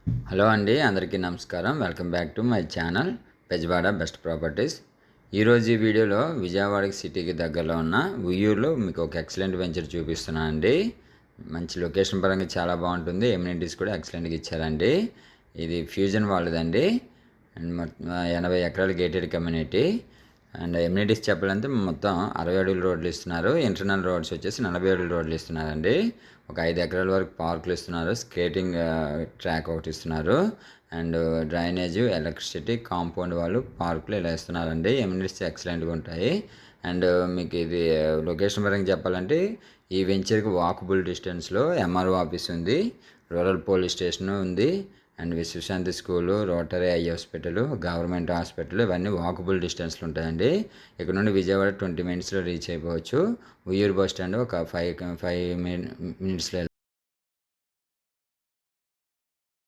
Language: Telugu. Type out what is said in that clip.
హలో అండి, అందరికీ నమస్కారం. Welcome back to my channel Bezawada best properties. ఈరోజు ఈ వీడియోలో విజయవాడకి సిటీకి దగ్గరలో ఉన్న ఉయ్యూరులో మీకు ఒక ఎక్సలెంట్ వెంచర్ చూపిస్తున్నాను అండి. మంచి లొకేషన్ పరంగా చాలా బాగుంటుంది. ఎమ్యూనిటీస్ కూడా ఎక్సలెంట్గా ఇచ్చారండి. ఇది ఫ్యూజన్ వాళ్ళదండి. అండ్ 80 ఎకరాల గేటెడ్ కమ్యూనిటీ. అండ్ ఎమ్యూనిటీస్ చెప్పాలంటే మొత్తం 60 అడుగుల రోడ్లు ఇస్తున్నారు. ఇంటర్నల్ రోడ్స్ వచ్చేసి 40 అడుగుల రోడ్లు ఇస్తున్నారండి. ఒక 5 ఎకరాల వరకు పార్కులు ఇస్తున్నారు. స్కేటింగ్ ట్రాక్ ఒకటి ఇస్తున్నారు. అండ్ డ్రైనేజ్, ఎలక్ట్రిసిటీ, కాంపౌండ్ వాళ్ళు, పార్కులు ఇలా ఇస్తున్నారండి. ఎమ్యూనిటీస్ ఎక్సలెంట్గా ఉంటాయి. అండ్ మీకు ఇది లొకేషన్ పరంగా చెప్పాలంటే ఈ వెంచర్కి వాకబుల్ డిస్టెన్స్లో ఎంఆర్ఓ ఆఫీస్ ఉంది, రూరల్ పోలీస్ స్టేషన్ ఉంది, and Vishwashanti school, rotary eye hospital, government hospital ఇవన్నీ వాకబుల్ డిస్టెన్స్లో ఉంటాయండి. ఇక్కడ నుండి విజయవాడ 20 మినిట్స్లో రీచ్ అయిపోవచ్చు. ఉయ్యూరు బస్ స్టాండ్ ఒక 5 మినిట్స్లో